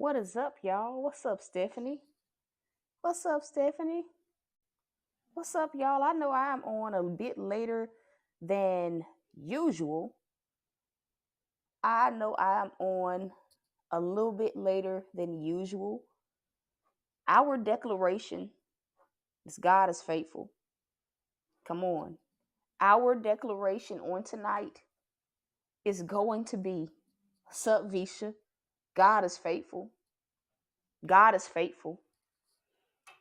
What is up, y'all? What's up, Stephanie? What's up, Stephanie? What's up, y'all? I know I'm on a bit later than usual. I know I'm on a little bit later than usual. Our declaration is God is faithful. Come on. Our declaration on tonight is going to be Sup, Visha? God is faithful. God is faithful.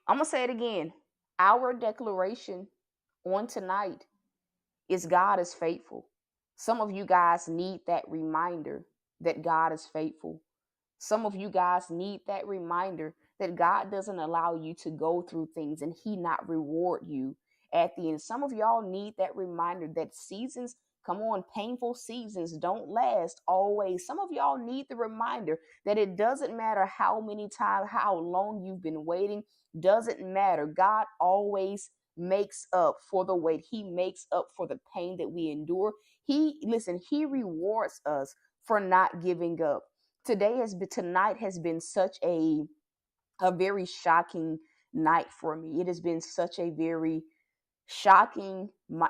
I'm going to say it again. Our declaration on tonight is God is faithful. Some of you guys need that reminder that God is faithful. Some of you guys need that reminder that God doesn't allow you to go through things and he not reward you at the end. Some of y'all need that reminder that seasons, come on, painful seasons don't last always. Some of y'all need the reminder that it doesn't matter how many times, how long you've been waiting, doesn't matter. God always makes up for the wait. He makes up for the pain that we endure. He rewards us for not giving up. Tonight has been such a very shocking night for me. It has been such a very shocking.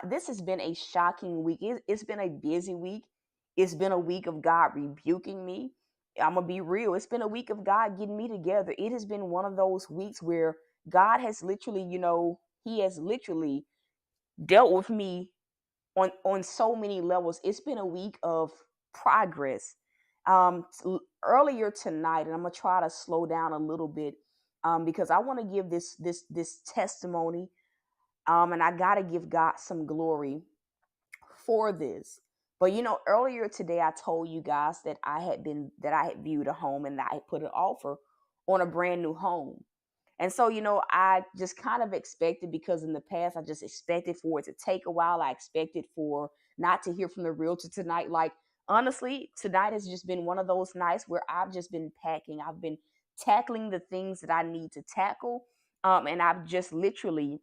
This has been a shocking week. It's been a busy week. It's been a week of God rebuking me. I'm gonna be real. It's been a week of God getting me together. It has been one of those weeks where God has literally, He has literally dealt with me on so many levels. It's been a week of progress. Earlier tonight, and I'm gonna try to slow down a little bit because I want to give this testimony, and I gotta give God some glory for this. But earlier today, I told you guys that I had viewed a home and that I had put an offer on a brand new home. And so, I just kind of expected, because in the past, I just expected for it to take a while. I expected for not to hear from the realtor tonight. Like, honestly, tonight has just been one of those nights where I've just been packing. I've been tackling the things that I need to tackle. And I've just literally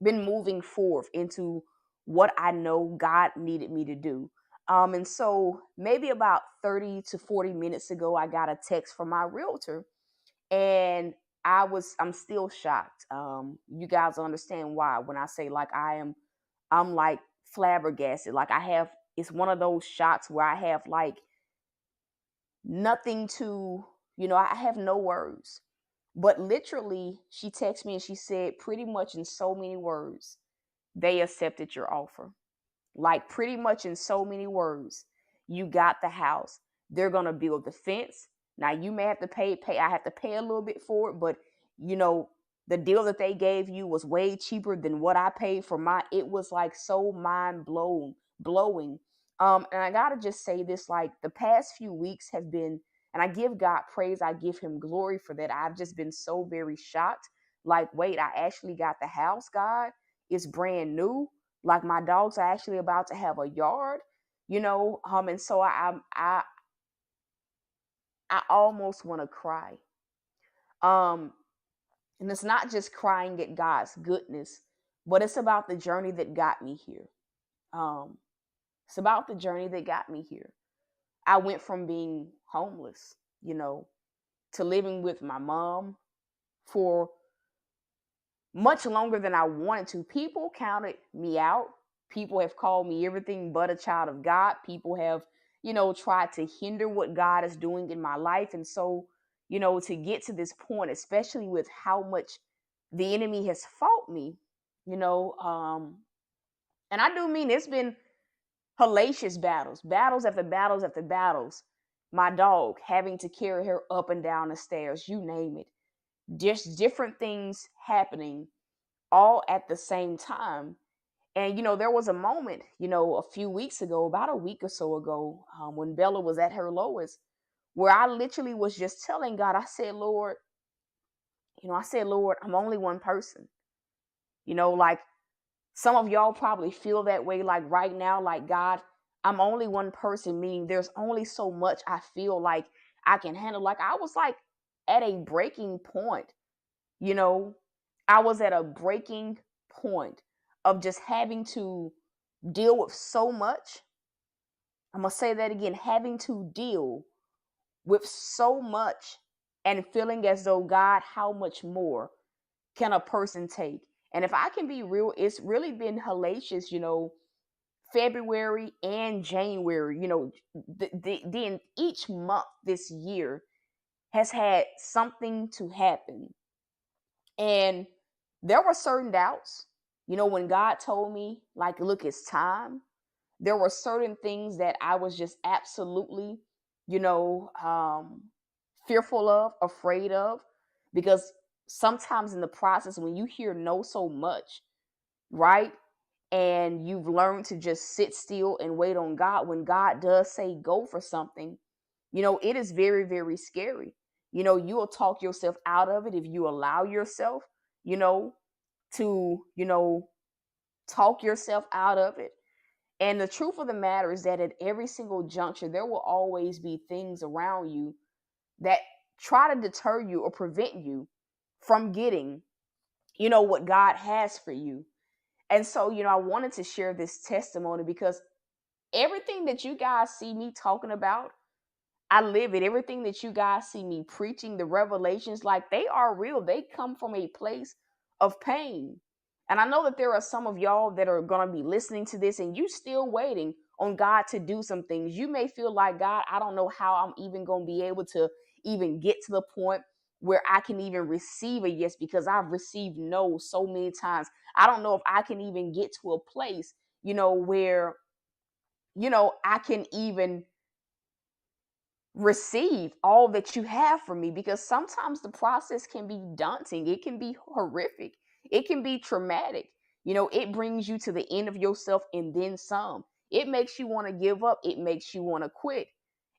been moving forth into what I know God needed me to do. And so maybe about 30 to 40 minutes ago, I got a text from my realtor, and I'm still shocked. You guys understand why when I say, like, I'm like flabbergasted. Like, it's one of those shots where I have like nothing to, I have no words. But literally, she texted me and she said pretty much in so many words, they accepted your offer. Like, pretty much in so many words, you got the house. They're gonna build the fence. Now you may have to pay. I have to pay a little bit for it, but you know the deal that they gave you was way cheaper than what I paid for my. It was like so blowing. And I gotta just say this: like, the past few weeks have been, and I give God praise. I give Him glory for that. I've just been so very shocked. Like, wait, I actually got the house, God. It's brand new. Like, my dogs are actually about to have a yard, and so I almost want to cry. Um, and it's not just crying at God's goodness, but it's about the journey that got me here. Um, it's about the journey that got me here. I went from being homeless, to living with my mom for much longer than I wanted to. People counted me out. People have called me everything but a child of God. People have, tried to hinder what God is doing in my life. And so, to get to this point, especially with how much the enemy has fought me, you know, um, and I do mean it's been hellacious battles, battles after battles after battles. My dog having to carry her up and down the stairs, you name it. Just different things happening all at the same time. And there was a moment, a few weeks ago, about a week or so ago, when Bella was at her lowest, where I literally was just telling God, Lord, I'm only one person. Like, some of y'all probably feel that way, like right now, like, God, I'm only one person, meaning there's only so much I feel like I can handle. Like, I was like at a breaking point, you know, I was at a breaking point of just having to deal with so much. I'm going to say that again, having to deal with so much and feeling as though, God, how much more can a person take? And if I can be real, it's really been hellacious, February and January, then each month this year has had something to happen. And there were certain doubts, when God told me, like, look, it's time. There were certain things that I was just absolutely, you know, um, fearful of, afraid of, because sometimes in the process, when you hear no so much, right? And you've learned to just sit still and wait on God, when God does say go for something, it is very, very scary. You will talk yourself out of it if you allow yourself, you know, to, talk yourself out of it. And the truth of the matter is that at every single juncture, there will always be things around you that try to deter you or prevent you from getting, what God has for you. And so, I wanted to share this testimony because everything that you guys see me talking about, I live it. Everything that you guys see me preaching, the revelations, like, they are real. They come from a place of pain. And I know that there are some of y'all that are going to be listening to this and you still waiting on God to do some things. You may feel like, God, I don't know how I'm even going to be able to even get to the point where I can even receive a yes, because I've received no so many times. I don't know if I can even get to a place, where, I can even receive all that you have for me, because sometimes the process can be daunting, it can be horrific, it can be traumatic. It brings you to the end of yourself and then some. It makes you want to give up, it makes you want to quit.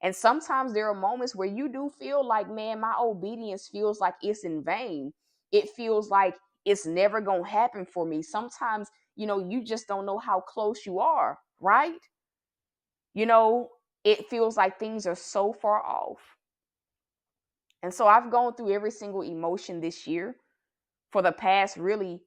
And sometimes there are moments where you do feel like, man, my obedience feels like it's in vain. It feels like it's never going to happen for me. Sometimes, you just don't know how close you are, right? you know, it feels like things are so far off. And so I've gone through every single emotion this year for the past really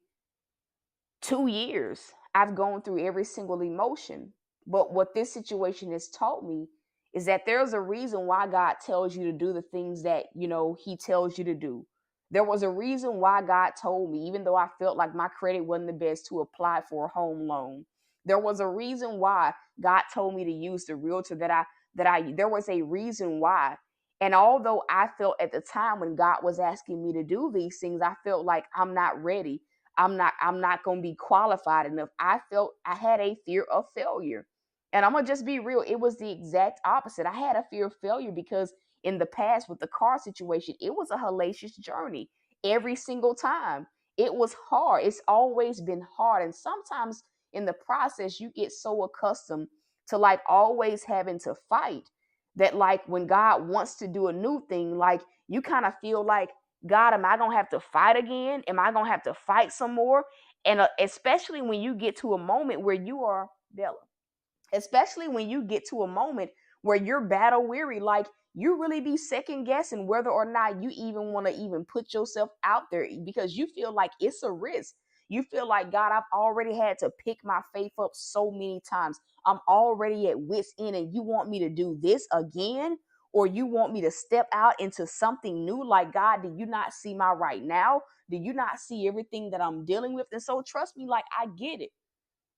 2 years. I've gone through every single emotion. But what this situation has taught me is that there's a reason why God tells you to do the things that, He tells you to do. There was a reason why God told me, even though I felt like my credit wasn't the best, to apply for a home loan. There was a reason why God told me to use the realtor there was a reason why. And although I felt at the time when God was asking me to do these things, I felt like I'm not ready. I'm not going to be qualified enough. I felt I had a fear of failure. And I'm going to just be real. It was the exact opposite. I had a fear of failure because in the past with the car situation, it was a hellacious journey every single time. It was hard. It's always been hard. And sometimes in the process, you get so accustomed to like always having to fight that, like, when God wants to do a new thing, like, you kind of feel like, God, am I going to have to fight again? Am I going to have to fight some more? And especially when you get to a moment where you are, Bella, especially when you get to a moment where you're battle weary, like, you really be second guessing whether or not you even want to even put yourself out there, because you feel like it's a risk. You feel like, God, I've already had to pick my faith up so many times. I'm already at wit's end, and you want me to do this again? Or you want me to step out into something new? Like, God, do you not see my right now? Do you not see everything that I'm dealing with? And so trust me, like, I get it.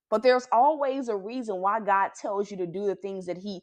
But there's always a reason why God tells you to do the things that he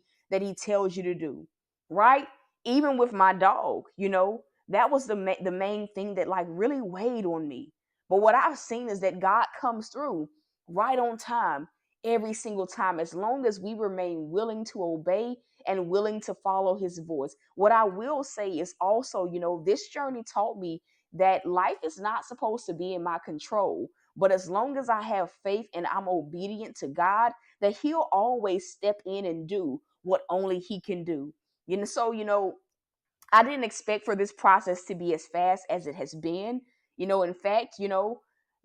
tells you to do, right? Even with my dog, that was the main thing that like really weighed on me. But what I've seen is that God comes through right on time every single time, as long as we remain willing to obey and willing to follow his voice. What I will say is also, this journey taught me that life is not supposed to be in my control. But as long as I have faith and I'm obedient to God, that he'll always step in and do what only he can do. So, I didn't expect for this process to be as fast as it has been. In fact,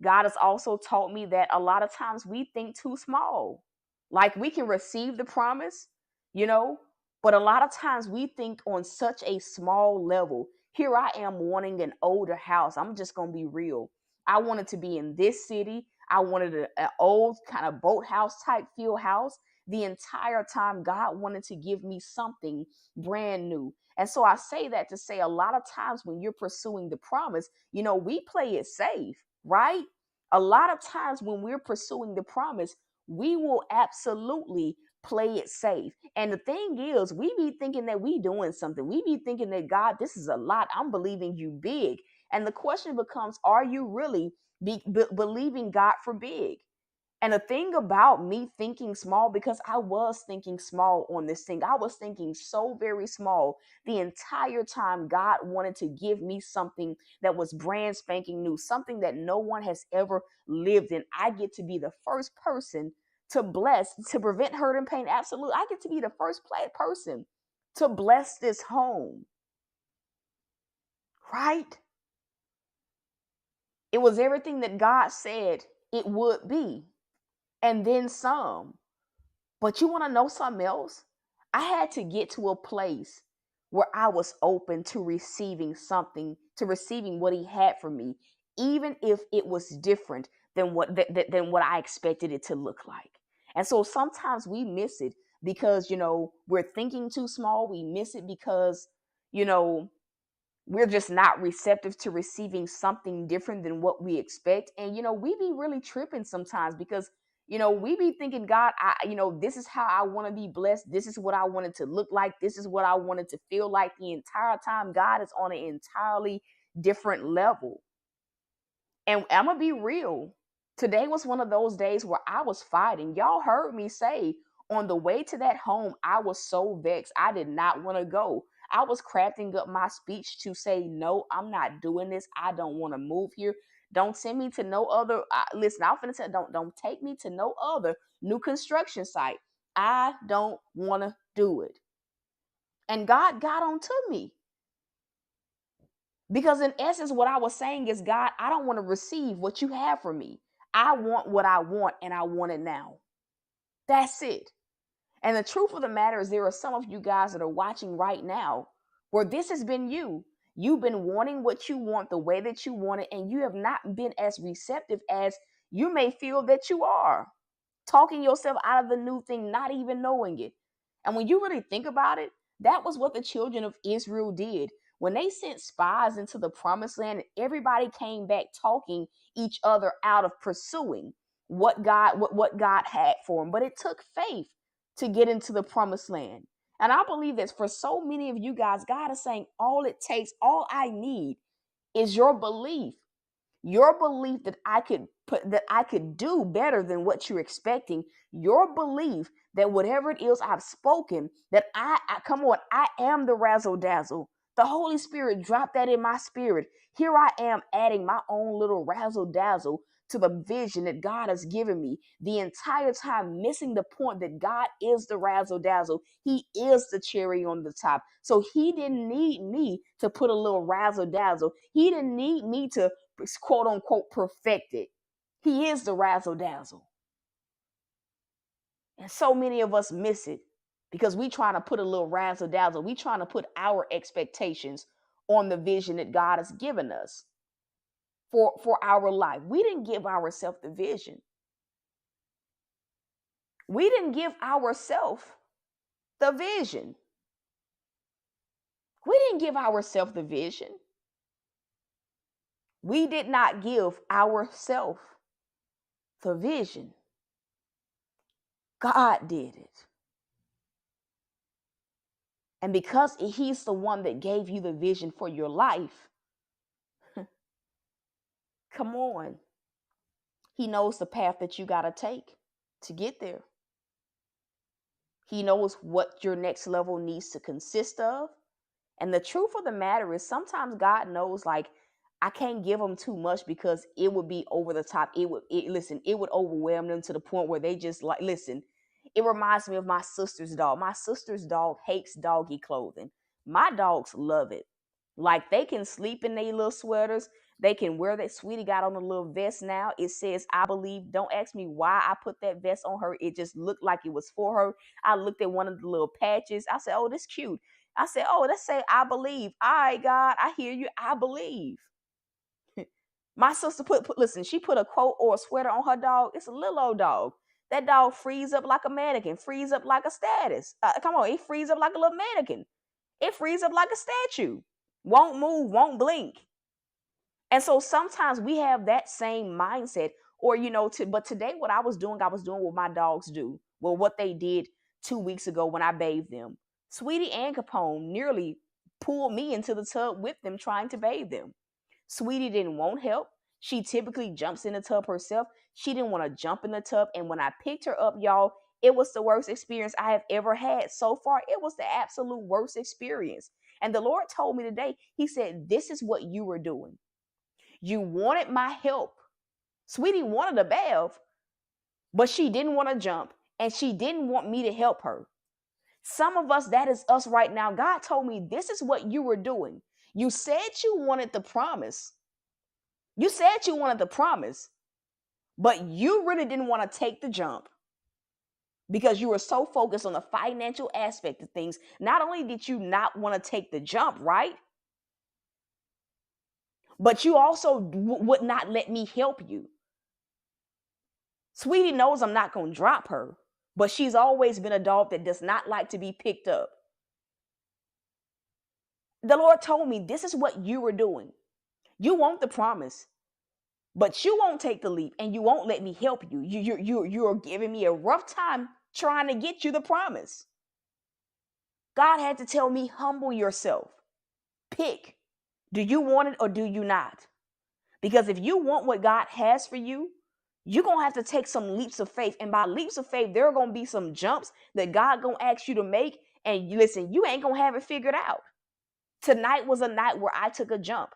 God has also taught me that a lot of times we think too small. Like, we can receive the promise, you know, but a lot of times we think on such a small level. Here I am wanting an older house. I'm just going to be real. I wanted to be in this city. I wanted an old kind of boathouse type feel house. the entire time God wanted to give me something brand new. And so I say that to say a lot of times when you're pursuing the promise, we play it safe, right? A lot of times when we're pursuing the promise, we will absolutely play it safe. And the thing is, we be thinking that we doing something. We be thinking that, God, this is a lot. I'm believing you big. And the question becomes, are you really believing God for big? And the thing about me thinking small, because I was thinking small on this thing, I was thinking so very small the entire time God wanted to give me something that was brand spanking new, something that no one has ever lived in. I get to be the first person to bless, to prevent hurt and pain. Absolutely. I get to be the first person to bless this home, right? It was everything that God said it would be, and then some. But you want to know something else? I had to get to a place where I was open to receiving something, to receiving what he had for me, even if it was different than what I expected it to look like. And so sometimes we miss it because, we're thinking too small. We miss it because, you know, we're just not receptive to receiving something different than what we expect. And we be really tripping sometimes because we be thinking, God, this is how I want to be blessed. This is what I wanted to look like. This is what I wanted to feel like. The entire time God is on an entirely different level. And I'm gonna be real, today was one of those days where I was fighting. Y'all heard me say on the way to that home, I was so vexed. I did not want to go. I was crafting up my speech to say, no, I'm not doing this. I don't want to move here. Don't send me to no other. Listen, I'm finna say, don't take me to no other new construction site. I don't want to do it. And God got on to me. Because in essence, what I was saying is, God, I don't want to receive what you have for me. I want what I want, and I want it now. That's it. And the truth of the matter is, there are some of you guys that are watching right now where this has been you. You've been wanting what you want the way that you want it, and you have not been as receptive as you may feel that you are. Talking yourself out of the new thing, not even knowing it. And when you really think about it, that was what the children of Israel did. When they sent spies into the promised land, everybody came back talking each other out of pursuing what God had for them. But it took faith to get into the promised land. And I believe that for so many of you guys, God is saying all it takes, all I need is your belief. Your belief that I could do better than what you're expecting. Your belief that whatever it is I've spoken, that I come on, I am the razzle dazzle. The Holy Spirit dropped that in my spirit. Here I am adding my own little razzle dazzle to the vision that God has given me, the entire time missing the point that God is the razzle dazzle. He is the cherry on the top. So he didn't need me to put a little razzle dazzle. He didn't need me to quote unquote perfected. He is the razzle dazzle. And so many of us miss it because we trying to put a little razzle dazzle. We trying to put our expectations on the vision that God has given us for our life. We didn't give ourselves the vision. We didn't give ourselves the vision. We didn't give ourselves the vision. We did not give ourselves the vision. God did it. And because he's the one that gave you the vision for your life, come on. He knows the path that you got to take to get there. He knows what your next level needs to consist of. And the truth of the matter is, sometimes God knows, like, I can't give them too much because it would be over the top. It would overwhelm them to the point where they just like, listen, it reminds me of my sister's dog. My sister's dog hates doggy clothing. My dogs love it. Like, they can sleep in their little sweaters. They can wear that. Sweetie got on a little vest now. It says, I believe. Don't ask me why I put that vest on her. It just looked like it was for her. I looked at one of the little patches. I said, oh, this cute. I said, oh, let's say I believe. All right, God, I hear you. I believe. My sister listen, she put a coat or a sweater on her dog. It's a little old dog. That dog frees up like a mannequin, frees up like a status. Come on, it frees up like a little mannequin. It frees up like a statue. Won't move, won't blink. And so sometimes we have that same mindset, or but today what I was doing what my dogs do. Well, what they did 2 weeks ago when I bathed them. Sweetie and Capone nearly pulled me into the tub with them trying to bathe them. Sweetie didn't want help. She typically jumps in the tub herself. She didn't want to jump in the tub. And when I picked her up, y'all, it was the worst experience I have ever had so far. It was the absolute worst experience. And the Lord told me today, He said, this is what you were doing. You wanted my help. Sweetie wanted a bath, but she didn't want to jump and she didn't want me to help her. Some of us, that is us right now. God told me this is what you were doing. You said you wanted the promise. You said you wanted the promise, but you really didn't want to take the jump because you were so focused on the financial aspect of things. Not only did you not want to take the jump, right? But you also would not let me help you. Sweetie knows I'm not going to drop her, but she's always been a dog that does not like to be picked up. The Lord told me this is what you were doing. You want the promise, but you won't take the leap and you won't let me help you. You're giving me a rough time trying to get you the promise. God had to tell me, humble yourself. Pick. Do you want it or do you not? Because if you want what God has for you, you're going to have to take some leaps of faith. And by leaps of faith, there are going to be some jumps that God going to ask you to make. And listen, you ain't going to have it figured out. Tonight was a night where I took a jump.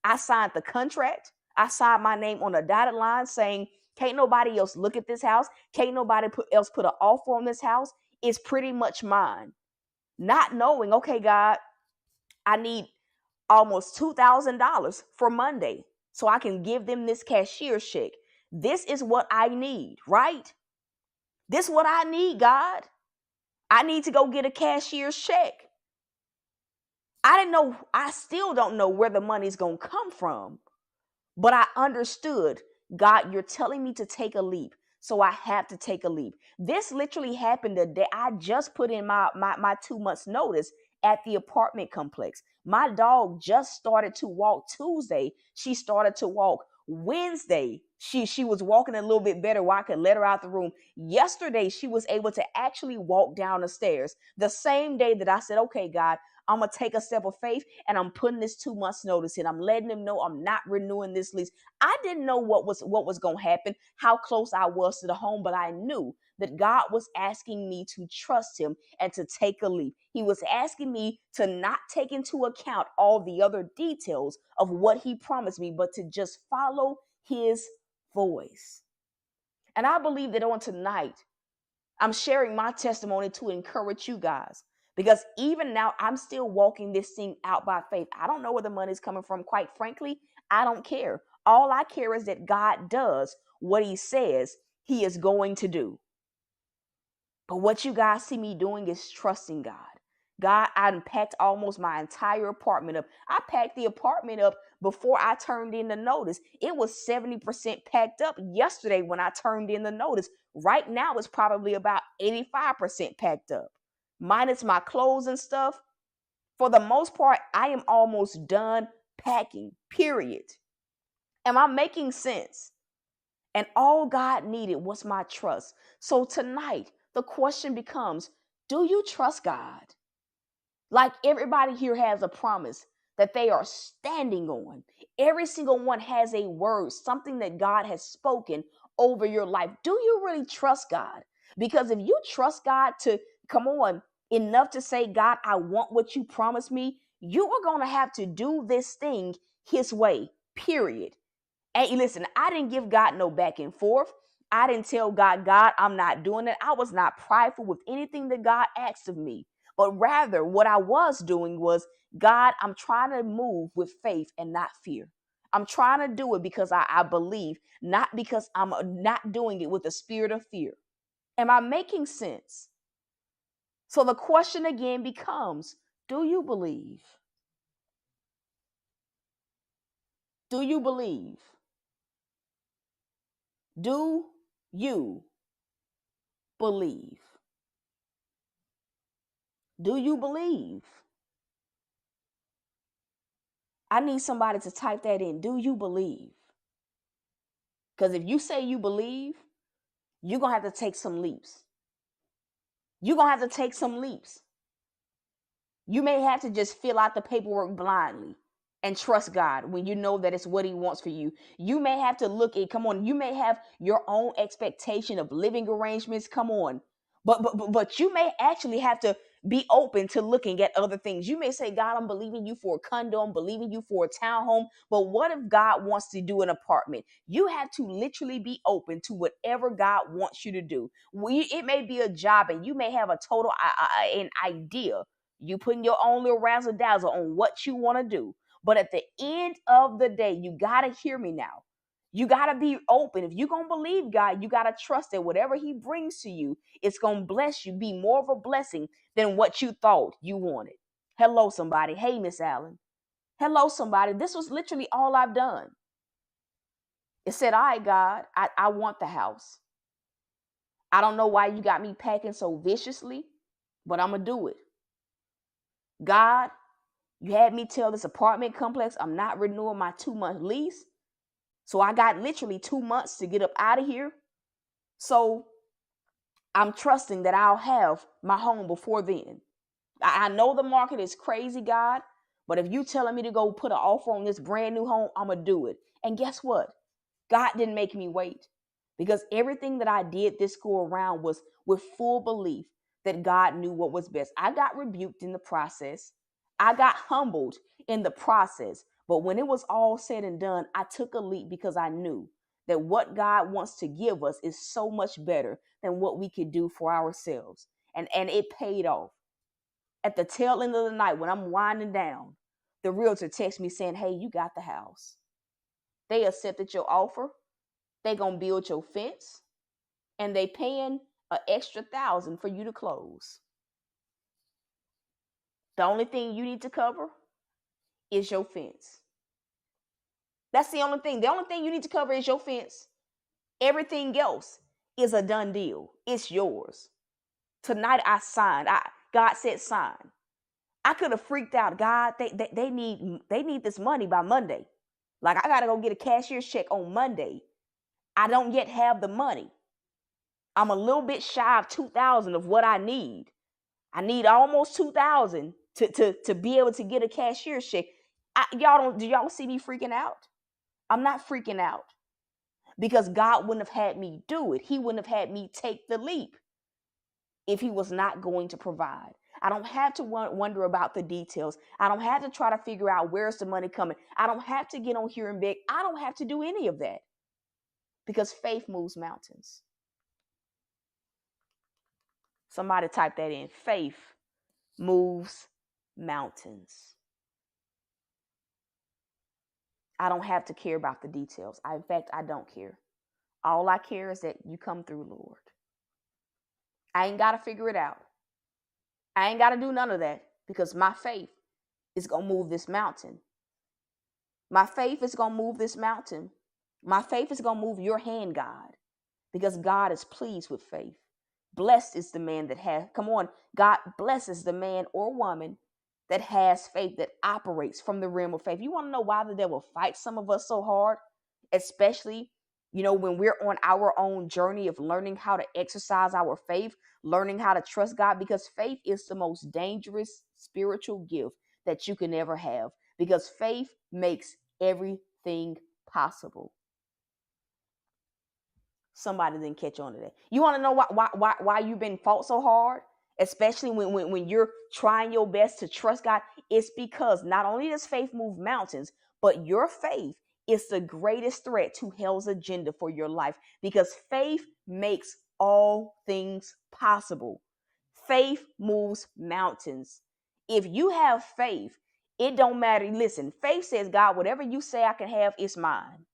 I signed the contract. I signed my name on a dotted line saying, can't nobody else look at this house. Can't nobody else put an offer on this house. It's pretty much mine. Not knowing, okay, God, I need almost $2,000 for Monday so I can give them this cashier's check. This is what I need, right? This is what I need, God. I need to go get a cashier's check. I still don't know where the money's going to come from, but I understood, God, you're telling me to take a leap. So I have to take a leap. This literally happened the day I just put in my 2 months notice at the apartment complex. My dog just started to walk Tuesday. She started to walk Wednesday. She was walking a little bit better where I could let her out the room. Yesterday, she was able to actually walk down the stairs. The same day that I said, okay, God, I'm going to take a step of faith and I'm putting this 2 months notice in. I'm letting them know I'm not renewing this lease. I didn't know what was going to happen, how close I was to the home, but I knew that God was asking me to trust him and to take a leap. He was asking me to not take into account all the other details of what he promised me, but to just follow his voice. And I believe that on tonight, I'm sharing my testimony to encourage you guys. Because even now, I'm still walking this thing out by faith. I don't know where the money's coming from. Quite frankly, I don't care. All I care is that God does what he says he is going to do. But what you guys see me doing is trusting God. God, I unpacked almost my entire apartment up. I packed the apartment up before I turned in the notice. It was 70% packed up yesterday when I turned in the notice. Right now, it's probably about 85% packed up. Minus my clothes and stuff. For the most part, I am almost done packing, period. Am I making sense? And all God needed was my trust. So tonight, the question becomes, do you trust God? Like everybody here has a promise that they are standing on. Every single one has a word, something that God has spoken over your life. Do you really trust God? Because if you trust God to, come on, enough to say, God, I want what you promised me, you are going to have to do this thing his way, period. And listen, I didn't give God no back and forth. I didn't tell God, God, I'm not doing it. I was not prideful with anything that God asked of me. But rather, what I was doing was, God, I'm trying to move with faith and not fear. I'm trying to do it because I believe, not because I'm not doing it with a spirit of fear. Am I making sense? So the question again becomes, do you believe? Do you believe? Do you believe? Do you believe? I need somebody to type that in. Do you believe? Because if you say you believe, you're going to have to take some leaps. You're going to have to take some leaps. You may have to just fill out the paperwork blindly and trust God when you know that it's what he wants for you. You may have to look at, come on, you may have your own expectation of living arrangements. Come on. But you may actually have to be open to looking at other things. You may say, God, I'm believing you for a condo, I'm believing you for a townhome. But what if God wants to do an apartment? You have to literally be open to whatever God wants you to do. It may be a job and you may have a total an idea. You putting your own little razzle dazzle on what you want to do. But at the end of the day, you got to hear me now. You got to be open. If you're going to believe God, you got to trust that whatever he brings to you, it's going to bless you, be more of a blessing than what you thought you wanted. Hello, somebody. Hey, Miss Allen. Hello, somebody. This was literally all I've done. It said, all right, God, I want the house. I don't know why you got me packing so viciously, but I'm going to do it. God, you had me tell this apartment complex I'm not renewing my 2-month lease. So I got literally 2 months to get up out of here. So I'm trusting that I'll have my home before then. I know the market is crazy, God, but if you telling me to go put an offer on this brand new home, I'm going to do it. And guess what? God didn't make me wait, because everything that I did this go around was with full belief that God knew what was best. I got rebuked in the process. I got humbled in the process. But when it was all said and done, I took a leap because I knew that what God wants to give us is so much better than what we could do for ourselves. And it paid off. At the tail end of the night, when I'm winding down, the realtor texts me saying, hey, you got the house. They accepted your offer. They gonna build your fence, and they paying an extra $1,000 for you to close. The only thing you need to cover is your fence. That's the only thing. The only thing you need to cover is your fence. Everything else is a done deal. It's yours. Tonight I signed. God said sign. I could have freaked out. God, they need this money by Monday. Like, I gotta go get a cashier's check on Monday. I don't yet have the money. I'm a little bit shy of 2,000 of what I need. I need almost 2,000 to be able to get a cashier's check. Do y'all see me freaking out? I'm not freaking out because God wouldn't have had me do it. He wouldn't have had me take the leap if he was not going to provide. I don't have to wonder about the details. I don't have to try to figure out where's the money coming. I don't have to get on here and beg. I don't have to do any of that because faith moves mountains. Somebody type that in. Faith moves mountains. I don't have to care about the details. In fact, I don't care. All I care is that you come through, Lord. I ain't got to figure it out. I ain't got to do none of that because my faith is going to move this mountain. My faith is going to move this mountain. My faith is going to move your hand, God, because God is pleased with faith. Blessed is the man that has, come on, God blesses the man or woman that has faith, that operates from the realm of faith. You want to know why the devil fights some of us so hard? Especially, when we're on our own journey of learning how to exercise our faith, learning how to trust God, because faith is the most dangerous spiritual gift that you can ever have, because faith makes everything possible. Somebody didn't catch on to that. You want to know why you've been fought so hard, especially when you're trying your best to trust God? It's because not only does faith move mountains, but your faith is the greatest threat to hell's agenda for your life, because faith makes all things possible. Faith moves mountains. If you have faith, it don't matter. Listen, faith says, God, whatever you say I can have, it's mine.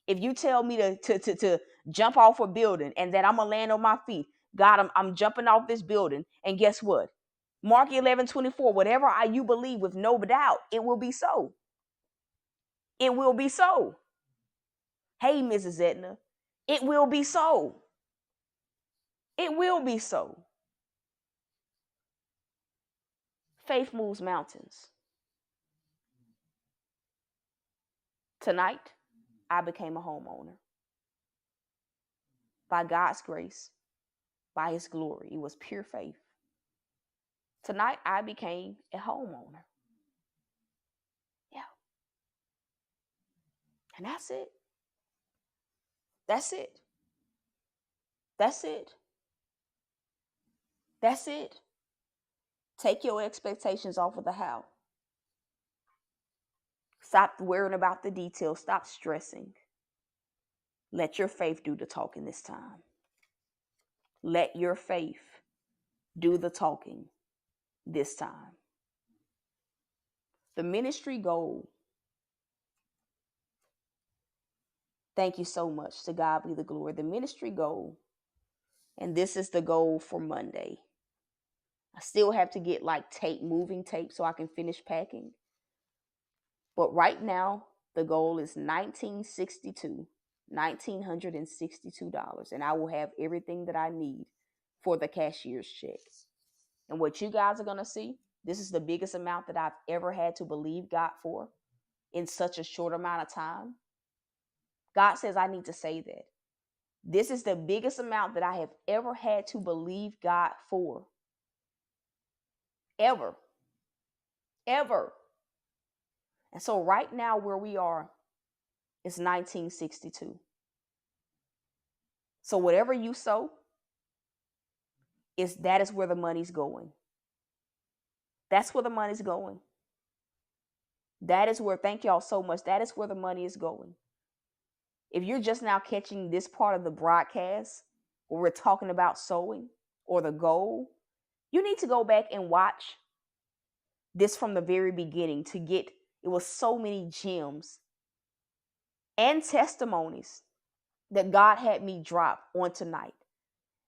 If you tell me to jump off a building and that I'm going to land on my feet, God, I'm jumping off this building. And guess what? Mark 11:24, whatever you believe with no doubt, it will be so. It will be so. Hey, Mrs. Edna, it will be so. It will be so. Faith moves mountains. Tonight, I became a homeowner. By God's grace, by his glory. It was pure faith. Tonight, I became a homeowner. Yeah. And that's it. That's it. That's it. That's it. Take your expectations off of the how. Stop worrying about the details. Stop stressing. Let your faith do the talking this time. Let your faith do the talking this time. The ministry goal. Thank you so much. To God be the glory. The ministry goal. And this is the goal for Monday. I still have to get like moving tape so I can finish packing. But right now, the goal is $1,962. And I will have everything that I need for the cashier's check. And what you guys are going to see, this is the biggest amount that I've ever had to believe God for in such a short amount of time. God says I need to say that. This is the biggest amount that I have ever had to believe God for. Ever. Ever. And so right now where we are is 1962. So whatever you sow, that is where the money's going. That's where the money's going. That is where, thank y'all so much. That is where the money is going. If you're just now catching this part of the broadcast where we're talking about sowing or the goal, you need to go back and watch this from the very beginning to get, it was so many gems and testimonies that God had me drop on tonight.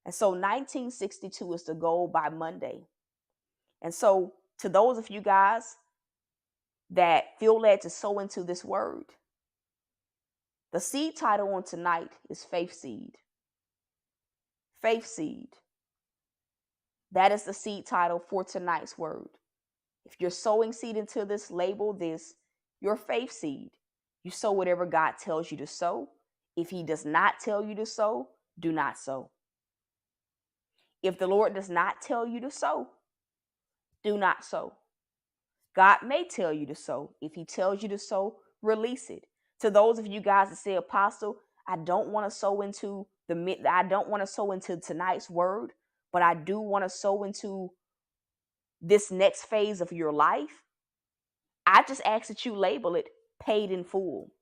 And so 1962 is the goal by Monday. And so to those of you guys that feel led to sow into this word, the seed title on tonight is Faith Seed. Faith Seed. That is the seed title for tonight's word. If you're sowing seed into this, label this your faith seed. You sow whatever God tells you to sow. If he does not tell you to sow, do not sow. If the Lord does not tell you to sow, do not sow. God may tell you to sow. If he tells you to sow, release it. To those of you guys that say, Apostle, I don't want to sow into tonight's word, but I do want to sow into this next phase of your life. I just ask that you label it paid in full.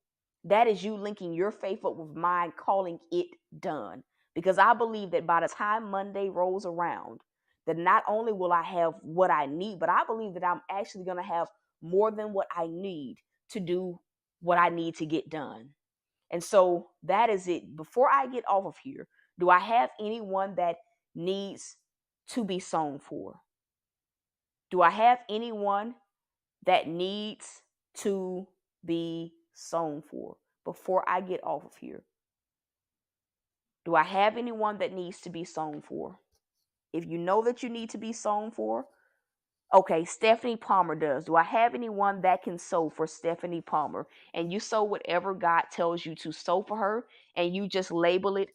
That is you linking your faith up with mine, calling it done. Because I believe that by the time Monday rolls around, that not only will I have what I need, but I believe that I'm actually going to have more than what I need to do what I need to get done. And so that is it. Before I get off of here, do I have anyone that needs to be sown for? Do I have anyone that needs to be sown for before I get off of here? Do I have anyone that needs to be sown for? If you know that you need to be sown for, okay, Stephanie Palmer does. Do I have anyone that can sow for Stephanie Palmer? And you sow whatever God tells you to sow for her, and you just label it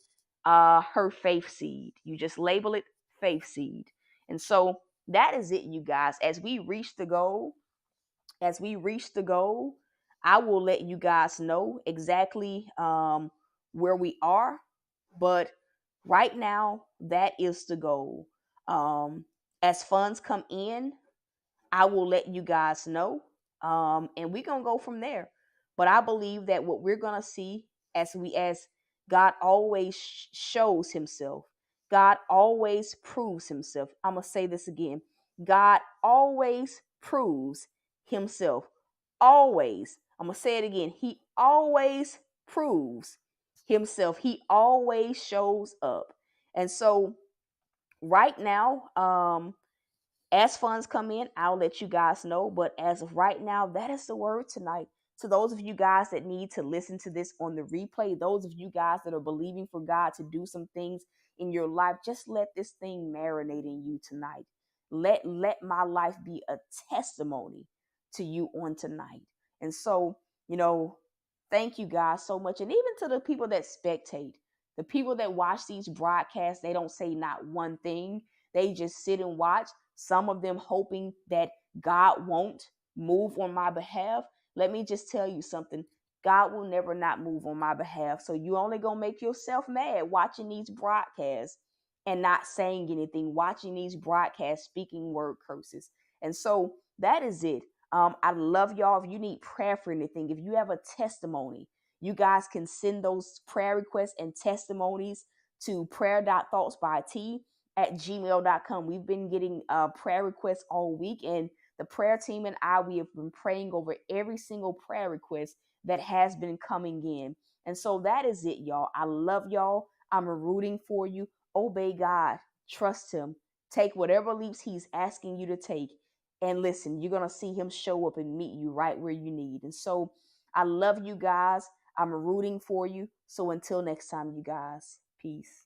her faith seed. You just label it faith seed. And so that is it, you guys. As we reach the goal, I will let you guys know exactly where we are. But right now, that is the goal. As funds come in, I will let you guys know. And we're going to go from there. But I believe that what we're going to see as God always shows himself, God always proves himself. I'm going to say this again. God always proves himself. Always. I'm going to say it again. He always proves himself. He always shows up. And so right now, as funds come in, I'll let you guys know. But as of right now, that is the word tonight. To those of you guys that need to listen to this on the replay, those of you guys that are believing for God to do some things in your life, just let this thing marinate in you tonight. Let my life be a testimony to you on tonight. And so, you know, thank you guys so much. And even to the people that spectate, the people that watch these broadcasts, they don't say not one thing. They just sit and watch, some of them hoping that God won't move on my behalf. Let me just tell you something. God will never not move on my behalf. So you only gonna make yourself mad watching these broadcasts and not saying anything, watching these broadcasts, speaking word curses. And so that is it. I love y'all. If you need prayer for anything, if you have a testimony, you guys can send those prayer requests and testimonies to prayer.thoughtsbyt@gmail.com. We've been getting prayer requests all week, and the prayer team and I, we have been praying over every single prayer request that has been coming in. And so that is it, y'all. I love y'all. I'm rooting for you. Obey God. Trust him. Take whatever leaps he's asking you to take. And listen, you're going to see him show up and meet you right where you need. And so I love you guys. I'm rooting for you. So until next time, you guys, peace.